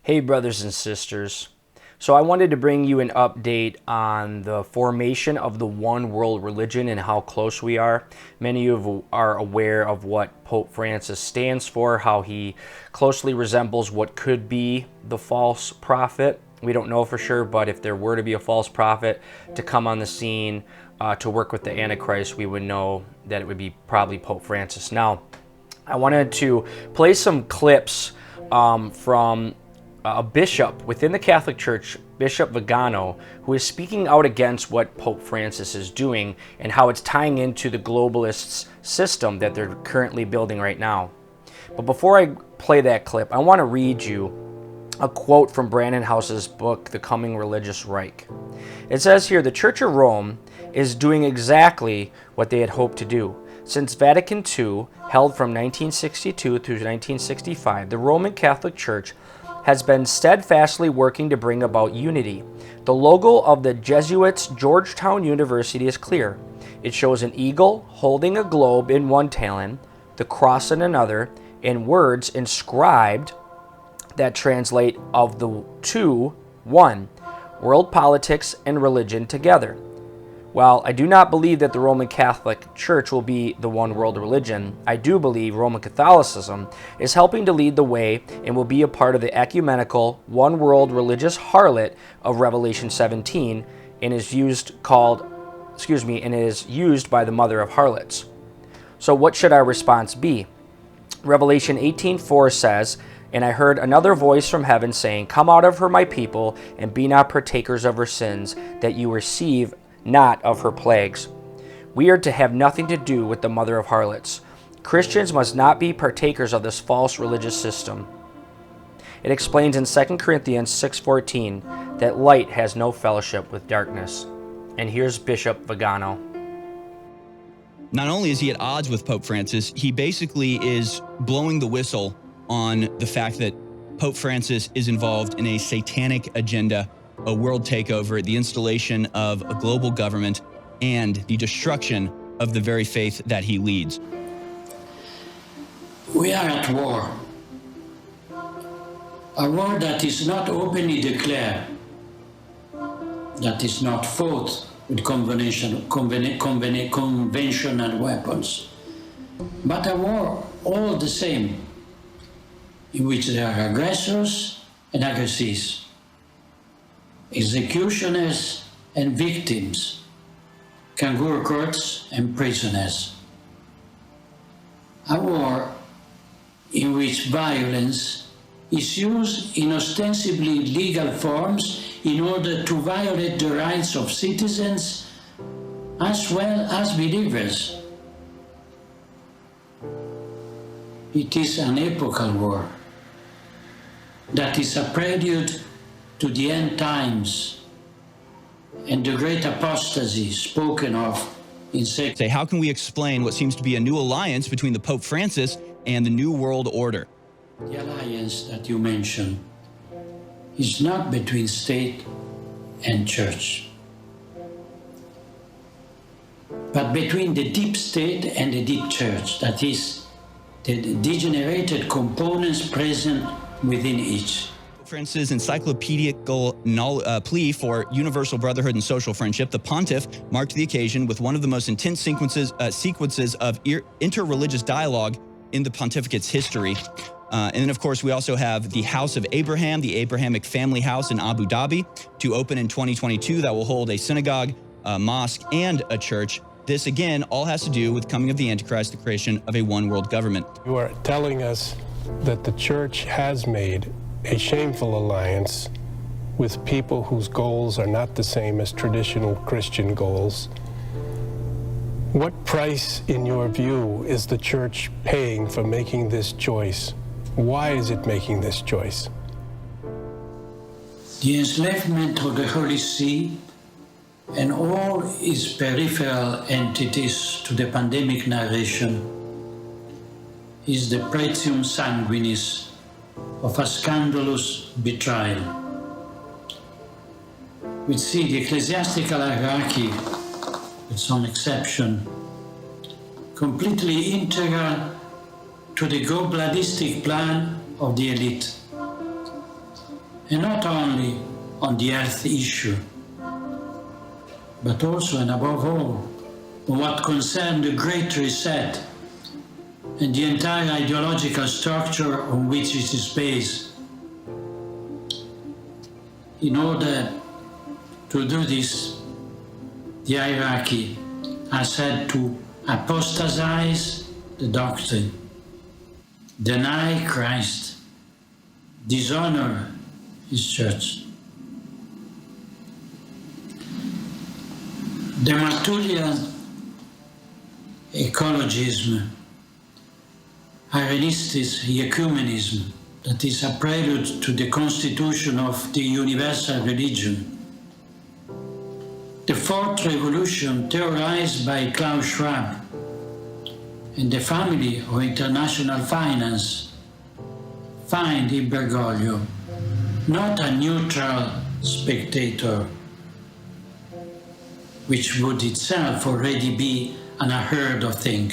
Hey, brothers and sisters. So I wanted to bring you an update on the formation of the one world religion and how close we are. Many of you are aware of what Pope Francis stands for, how he closely resembles what could be the false prophet. We don't know for sure, but if there were to be a false prophet to come on the scene to work with the Antichrist, we would know that it would be probably Pope Francis. Now, I wanted to play some clips from a bishop within the Catholic Church, Bishop Vigano, who is speaking out against what Pope Francis is doing and how it's tying into the globalists' system that they're currently building right now. But before I play that clip, I want to read you a quote from Brandon House's book, The Coming Religious Reich. It says here, "The Church of Rome is doing exactly what they had hoped to do. Since Vatican II, held from 1962 through 1965, the Roman Catholic Church has been steadfastly working to bring about unity. The logo of the Jesuits' Georgetown University is clear. It shows an eagle holding a globe in one talon, the cross in another, and words inscribed that translate of the two, one, world politics and religion together. While I do not believe that the Roman Catholic Church will be the one world religion, I do believe Roman Catholicism is helping to lead the way and will be a part of the ecumenical one world religious harlot of Revelation 17 and is used by the mother of harlots. So what should our response be? Revelation 18:4 says, "And I heard another voice from heaven saying, 'Come out of her, my people, and be not partakers of her sins, that you receive not of her plagues.'" We are to have nothing to do with the mother of harlots. Christians must not be partakers of this false religious system. It explains in 2 Corinthians 6:14 that light has no fellowship with darkness. And here's Bishop Vigano. Not only is he at odds with Pope Francis, he basically is blowing the whistle on the fact that Pope Francis is involved in a satanic agenda, a world takeover, the installation of a global government, and the destruction of the very faith that he leads. We are at war. A war that is not openly declared, that is not fought with conventional weapons, but a war all the same, in which there are aggressors and aggressees, executioners and victims, kangaroo courts and prisoners. A war in which violence is used in ostensibly legal forms in order to violate the rights of citizens as well as believers. It is an epochal war that is a prelude to the end times and the great apostasy spoken of in Say, how can we explain what seems to be a new alliance between the Pope Francis and the New World Order? The alliance that you mentioned is not between state and church, but between the deep state and the deep church, that is, the degenerated components present within each. Francis' encyclopedical plea for universal brotherhood and social friendship, the pontiff marked the occasion with one of the most intense sequences of interreligious dialogue in the pontificate's history. And then, of course, we also have the House of Abraham, the Abrahamic Family House in Abu Dhabi, to open in 2022. That will hold a synagogue, a mosque, and a church. This, again, all has to do with coming of the Antichrist, the creation of a one-world government. You are telling us that the church has made a shameful alliance with people whose goals are not the same as traditional Christian goals. What price, in your view, is the church paying for making this choice? Why is it making this choice? The enslavement of the Holy See and all its peripheral entities to the pandemic narration is the pretium sanguinis of a scandalous betrayal. We see the ecclesiastical hierarchy, with some exception, completely integral to the globalistic plan of the elite. and not only on the health issue, but also and above all on what concerns the Great Reset and the entire ideological structure on which it is based. In order to do this, the hierarchy has had to apostatize the doctrine, deny Christ, dishonor his church. The Marturian ecologism, Irenistic ecumenism, that is a prelude to the constitution of the universal religion. The Fourth Revolution, theorized by Klaus Schwab and the family of international finance, find in Bergoglio not a neutral spectator, which would itself already be an unheard of thing,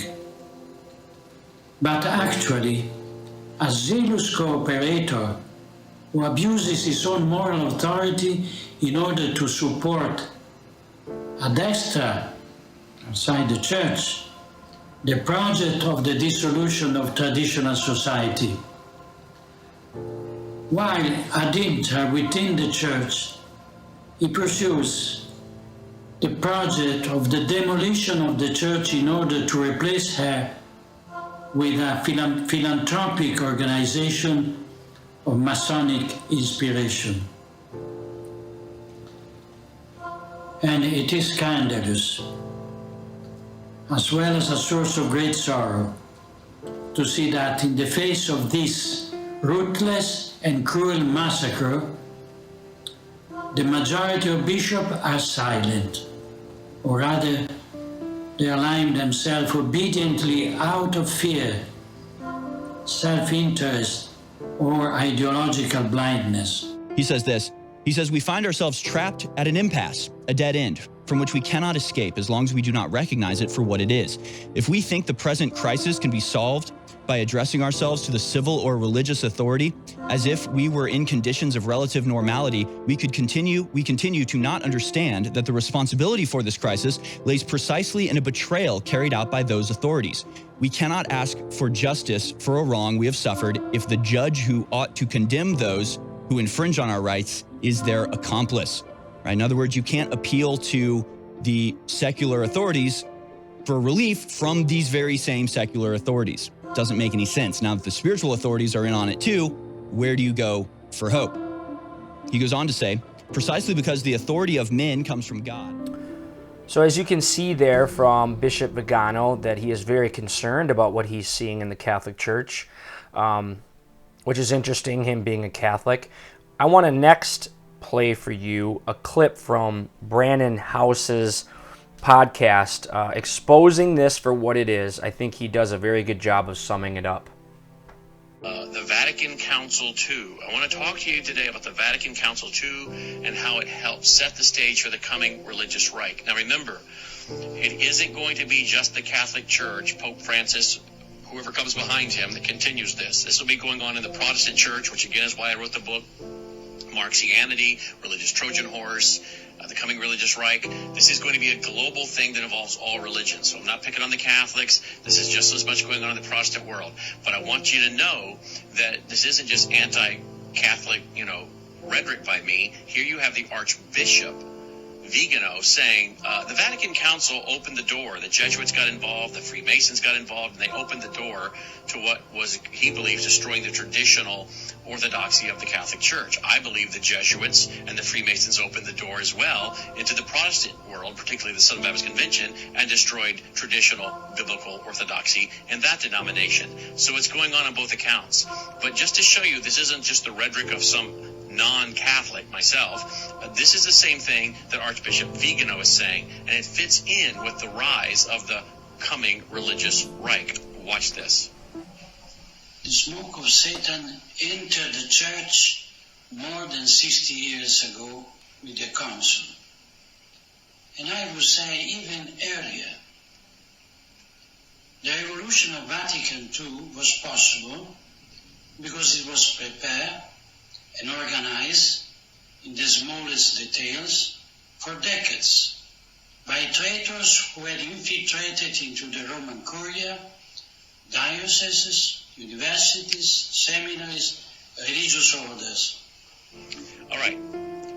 but actually a zealous cooperator who abuses his own moral authority in order to support a destra outside the church the project of the dissolution of traditional society, while ad intra within the church he pursues the project of the demolition of the church in order to replace her with a philanthropic organization of Masonic inspiration. And it is scandalous, as well as a source of great sorrow, to see that in the face of this ruthless and cruel massacre, the majority of bishops are silent, or rather, they align themselves obediently out of fear, self-interest, or ideological blindness. He says this. He says, we find ourselves trapped at an impasse, a dead end, from which we cannot escape as long as we do not recognize it for what it is. If we think the present crisis can be solved by addressing ourselves to the civil or religious authority as if we were in conditions of relative normality, we continue to not understand that the responsibility for this crisis lays precisely in a betrayal carried out by those authorities. We cannot ask for justice for a wrong we have suffered if the judge who ought to condemn those who infringe on our rights is their accomplice. Right? In other words, you can't appeal to the secular authorities for relief from these very same secular authorities. Doesn't make any sense. Now that the spiritual authorities are in on it too, where do you go for hope? He goes on to say, precisely because the authority of men comes from God. So as you can see there from Bishop Vigano, that he is very concerned about what he's seeing in the Catholic Church, which is interesting, him being a Catholic. I want to next play for you a clip from Brandon House's podcast exposing this for what it is. I think he does a very good job of summing it up. The Vatican Council II. I want to talk to you today about the Vatican Council II and how it helps set the stage for the coming religious Reich. Now remember, it isn't going to be just the Catholic Church, Pope Francis, whoever comes behind him, that continues this. This will be going on in the Protestant Church, which again is why I wrote the book, Marxianity, Religious Trojan Horse, the coming religious Reich. This is going to be a global thing that involves all religions. So I'm not picking on the Catholics. This is just as much going on in the Protestant world. But I want you to know that this isn't just anti-Catholic, rhetoric by me. Here you have the Archbishop Vigano saying the Vatican Council opened the door. The Jesuits got involved, the Freemasons got involved, and they opened the door to what was, he believes, destroying the traditional orthodoxy of the Catholic Church. I believe the Jesuits and the Freemasons opened the door as well into the Protestant world, particularly the Southern Baptist Convention, and destroyed traditional biblical orthodoxy in that denomination. So it's going on both accounts. But just to show you, this isn't just the rhetoric of some non-Catholic myself. This is the same thing that Archbishop Vigano is saying, and it fits in with the rise of the coming religious Reich. Watch this. The smoke of Satan entered the church more than 60 years ago with the council. And I would say even earlier. The revolution of Vatican II was possible because it was prepared and organized in the smallest details for decades by traitors who had infiltrated into the Roman Curia, dioceses, universities, seminaries, religious orders. All right,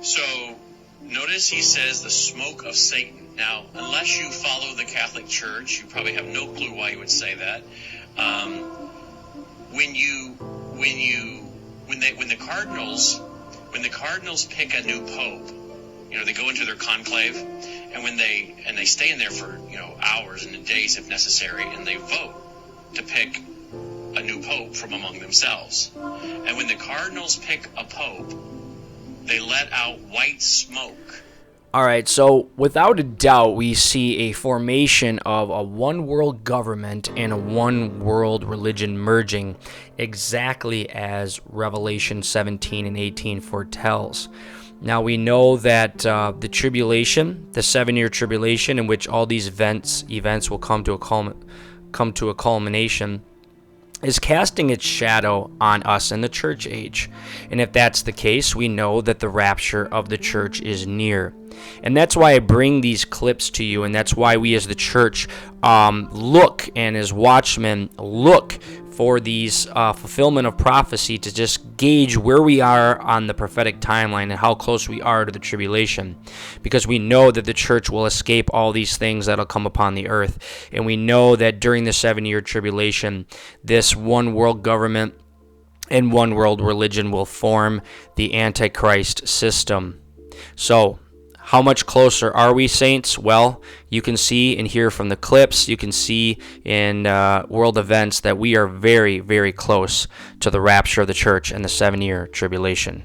so notice he says the smoke of Satan. Now, unless you follow the Catholic Church, you probably have no clue why you would say that. When the cardinals pick a new pope, they go into their conclave, and they stay in there for hours and days if necessary, and they vote to pick a new pope from among themselves. And when the cardinals pick a pope, they let out white smoke. All right, so without a doubt, we see a formation of a one world government and a one world religion merging, exactly as Revelation 17 and 18 foretells. Now we know that the tribulation, the 7-year tribulation, in which all these events will come to a culmination, is casting its shadow on us in the church age. And if that's the case, we know that the rapture of the church is near. And that's why I bring these clips to you, and that's why we as the church look, and as watchmen look for these fulfillment of prophecy to just gauge where we are on the prophetic timeline and how close we are to the tribulation. Because we know that the church will escape all these things that will come upon the earth. And we know that during the 7-year tribulation, this one world government and one world religion will form the Antichrist system. So, how much closer are we, saints? Well, you can see and hear from the clips, you can see in world events that we are very, very close to the rapture of the church and the 7-year tribulation.